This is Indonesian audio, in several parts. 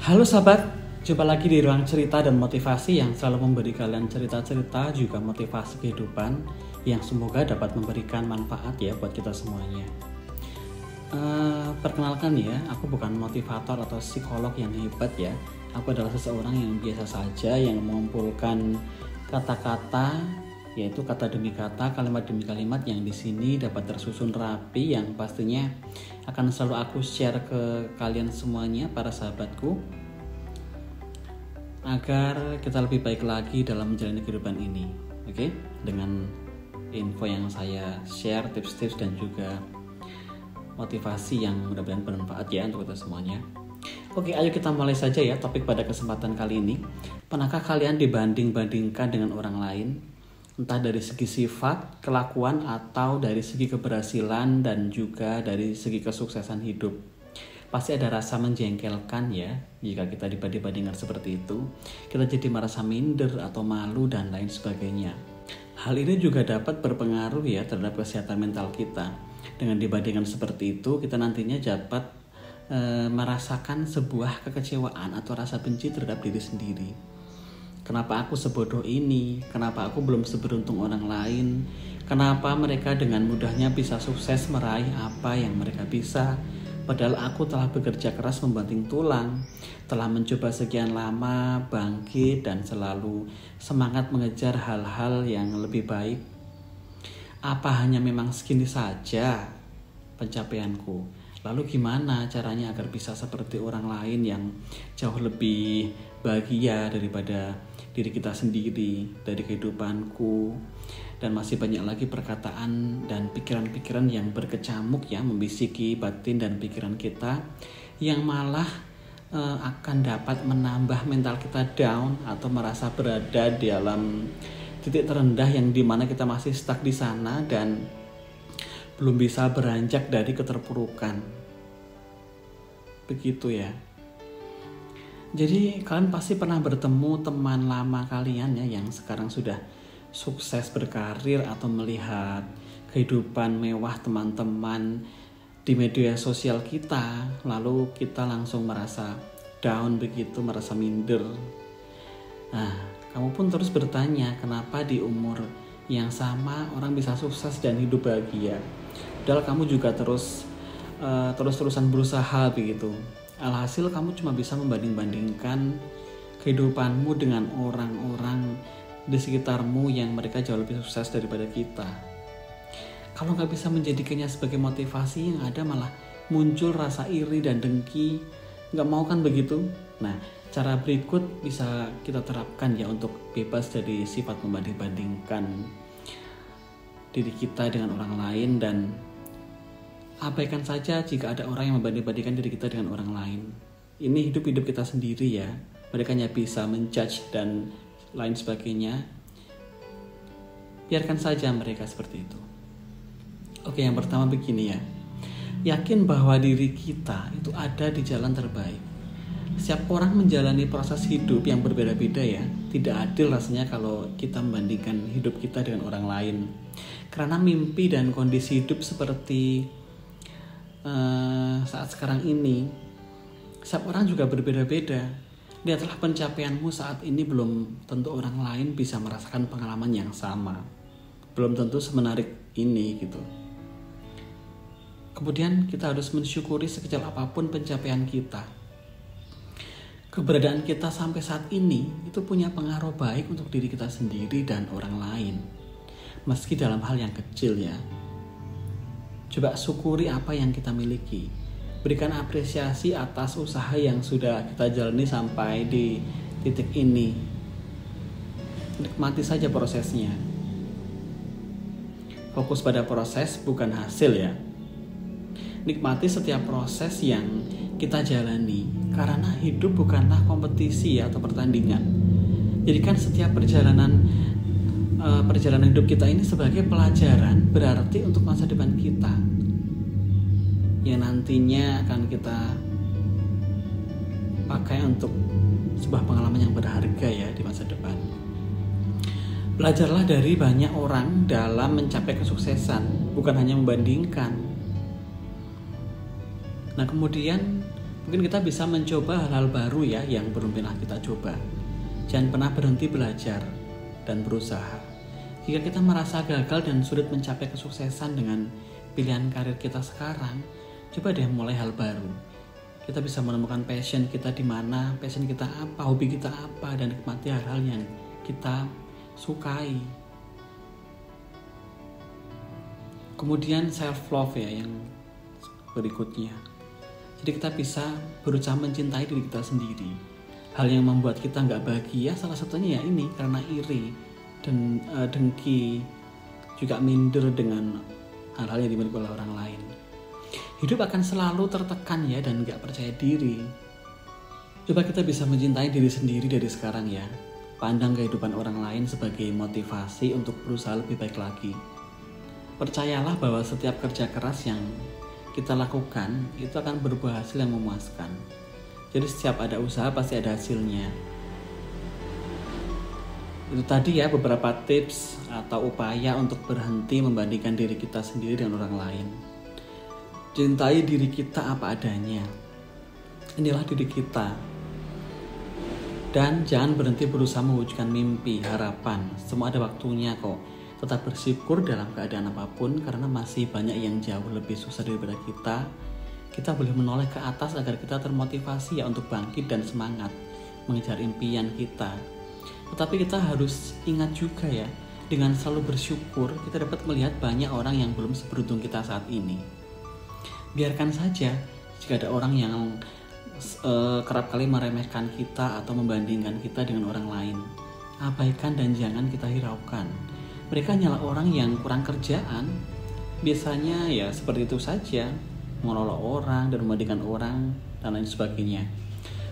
Halo sahabat, jumpa lagi di ruang cerita dan motivasi yang selalu memberi kalian cerita-cerita juga motivasi kehidupan yang semoga dapat memberikan manfaat ya buat kita semuanya. Perkenalkan ya, aku bukan motivator atau psikolog yang hebat ya. Aku adalah seseorang yang biasa saja yang mengumpulkan kata-kata, yaitu kata demi kata, kalimat demi kalimat yang di sini dapat tersusun rapi yang pastinya akan selalu aku share ke kalian semuanya, para sahabatku, agar kita lebih baik lagi dalam menjalani kehidupan ini. Oke? Dengan info yang saya share, tips-tips dan juga motivasi yang mudah-mudahan bermanfaat ya untuk kita semuanya. Oke, ayo kita mulai saja ya topik pada kesempatan kali ini. Pernahkah kalian dibanding-bandingkan dengan orang lain? Entah dari segi sifat, kelakuan, atau dari segi keberhasilan dan juga dari segi kesuksesan hidup. Pasti ada rasa menjengkelkan ya jika kita dibanding-bandingkan seperti itu. Kita jadi merasa minder atau malu dan lain sebagainya. Hal ini juga dapat berpengaruh ya terhadap kesehatan mental kita. Dengan dibandingkan seperti itu, kita nantinya dapat merasakan sebuah kekecewaan atau rasa benci terhadap diri sendiri. Kenapa aku sebodoh ini? Kenapa aku belum seberuntung orang lain? Kenapa mereka dengan mudahnya bisa sukses meraih apa yang mereka bisa? Padahal aku telah bekerja keras membanting tulang, telah mencoba sekian lama, bangkit dan selalu semangat mengejar hal-hal yang lebih baik. Apa hanya memang segini saja pencapaianku? Lalu gimana caranya agar bisa seperti orang lain yang jauh lebih bahagia daripada diri kita sendiri, dari kehidupanku? Dan masih banyak lagi perkataan dan pikiran-pikiran yang berkecamuk ya, membisiki batin dan pikiran kita, yang malah akan dapat menambah mental kita down atau merasa berada di dalam titik terendah yang dimana kita masih stuck di sana dan belum bisa beranjak dari keterpurukan. Begitu ya. Jadi kalian pasti pernah bertemu teman lama kalian ya yang sekarang sudah sukses berkarir atau melihat kehidupan mewah teman-teman di media sosial kita, lalu kita langsung merasa down begitu, merasa minder. Nah, kamu pun terus bertanya kenapa di umur yang sama orang bisa sukses dan hidup bahagia. Padahal kamu juga terus-terusan berusaha begitu. Alhasil kamu cuma bisa membanding-bandingkan kehidupanmu dengan orang-orang di sekitarmu yang mereka jauh lebih sukses daripada kita. Kalau nggak bisa menjadikannya sebagai motivasi, yang ada malah muncul rasa iri dan dengki. Nggak mau kan begitu? Nah, cara berikut bisa kita terapkan ya untuk bebas dari sifat membanding-bandingkan diri kita dengan orang lain, dan abaikan saja jika ada orang yang membanding-bandingkan diri kita dengan orang lain. Ini hidup kita sendiri ya. Mereka hanya bisa menjudge dan lain sebagainya. Biarkan saja mereka seperti itu. Oke, yang pertama begini ya. Yakin bahwa diri kita itu ada di jalan terbaik. Setiap orang menjalani proses hidup yang berbeda-beda ya. Tidak adil rasanya kalau kita membandingkan hidup kita dengan orang lain. Karena mimpi dan kondisi hidup seperti saat sekarang ini, setiap orang juga berbeda-beda. Lihatlah pencapaianmu saat ini, belum tentu orang lain bisa merasakan pengalaman yang sama. Belum tentu semenarik ini gitu. Kemudian kita harus mensyukuri sekecil apapun pencapaian kita. Keberadaan kita sampai saat ini itu punya pengaruh baik untuk diri kita sendiri dan orang lain. Meski dalam hal yang kecil ya. Coba syukuri apa yang kita miliki. Berikan apresiasi atas usaha yang sudah kita jalani sampai di titik ini. Nikmati saja prosesnya. Fokus pada proses bukan hasil ya. Nikmati setiap proses yang kita jalani, karena hidup bukanlah kompetisi atau pertandingan. Jadikan setiap perjalanan hidup kita ini sebagai pelajaran berarti untuk masa depan kita, yang nantinya akan kita pakai untuk sebuah pengalaman yang berharga ya di masa depan. Belajarlah dari banyak orang dalam mencapai kesuksesan, bukan hanya membandingkan. Nah, kemudian Mungkin kita bisa mencoba hal-hal baru ya yang belum pernah kita coba. Jangan pernah berhenti belajar dan berusaha. Jika kita merasa gagal dan sulit mencapai kesuksesan dengan pilihan karir kita sekarang, coba deh mulai hal baru. Kita bisa menemukan passion kita di mana, passion kita apa, hobi kita apa, dan nikmati hal-hal yang kita sukai. Kemudian self love ya yang berikutnya. Jadi kita bisa berusaha mencintai diri kita sendiri. Hal yang membuat kita nggak bahagia salah satunya ya ini karena iri dan dengki, juga minder dengan hal-hal yang dimiliki oleh orang lain. Hidup akan selalu tertekan ya dan gak percaya diri. Coba kita bisa mencintai diri sendiri dari sekarang ya. Pandang kehidupan orang lain sebagai motivasi untuk berusaha lebih baik lagi. Percayalah bahwa setiap kerja keras yang kita lakukan itu akan berbuah hasil yang memuaskan. Jadi setiap ada usaha pasti ada hasilnya. Itu tadi ya beberapa tips atau upaya untuk berhenti membandingkan diri kita sendiri dengan orang lain. Cintai diri kita apa adanya. Inilah diri kita. Dan jangan berhenti berusaha mewujudkan mimpi, harapan. Semua ada waktunya kok. Tetap bersyukur dalam keadaan apapun karena masih banyak yang jauh lebih susah daripada kita. Kita boleh menoleh ke atas agar kita termotivasi ya untuk bangkit dan semangat mengejar impian kita. Tetapi kita harus ingat juga ya, dengan selalu bersyukur kita dapat melihat banyak orang yang belum seberuntung kita saat ini. Biarkan saja jika ada orang yang kerap kali meremehkan kita atau membandingkan kita dengan orang lain. Abaikan dan jangan kita hiraukan. Mereka hanyalah orang yang kurang kerjaan. Biasanya ya seperti itu saja, mengelola orang dan membandingkan orang dan lain sebagainya.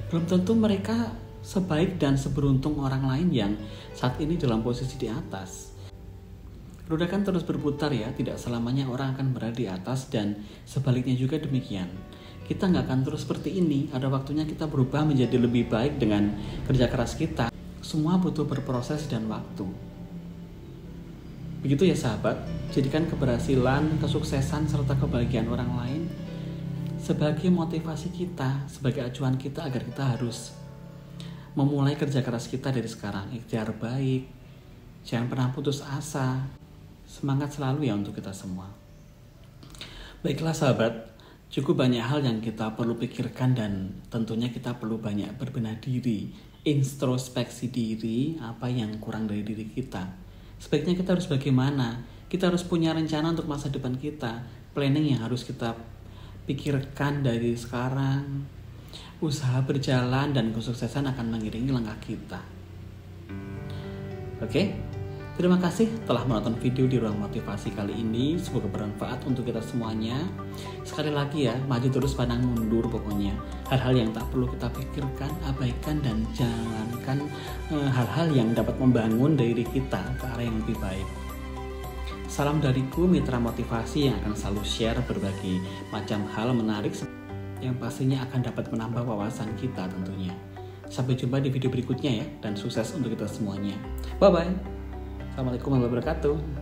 Belum tentu mereka sebaik dan seberuntung orang lain yang saat ini dalam posisi di atas. Roda kan terus berputar ya, tidak selamanya orang akan berada di atas dan sebaliknya juga demikian. Kita nggak akan terus seperti ini, ada waktunya kita berubah menjadi lebih baik dengan kerja keras kita. Semua butuh berproses dan waktu. Begitu ya sahabat, jadikan keberhasilan, kesuksesan, serta kebahagiaan orang lain sebagai motivasi kita, sebagai acuan kita agar kita harus memulai kerja keras kita dari sekarang. Ikhtiar baik, jangan pernah putus asa. Semangat selalu ya untuk kita semua. Baiklah sahabat, cukup banyak hal yang kita perlu pikirkan dan tentunya kita perlu banyak berbenah diri, introspeksi diri, apa yang kurang dari diri kita. Sebaiknya kita harus bagaimana? Kita harus punya rencana untuk masa depan kita, planning yang harus kita pikirkan dari sekarang. Usaha berjalan dan kesuksesan akan mengiringi langkah kita. Oke? Terima kasih telah menonton video di Ruang Motivasi kali ini. Semoga bermanfaat untuk kita semuanya. Sekali lagi ya, maju terus pandang mundur pokoknya. Hal-hal yang tak perlu kita pikirkan, abaikan dan jangankan hal-hal yang dapat membangun diri kita ke arah yang lebih baik. Salam dariku, mitra motivasi yang akan selalu share berbagai macam hal menarik yang pastinya akan dapat menambah wawasan kita tentunya. Sampai jumpa di video berikutnya ya, dan sukses untuk kita semuanya. Bye-bye. Assalamualaikum warahmatullahi wabarakatuh.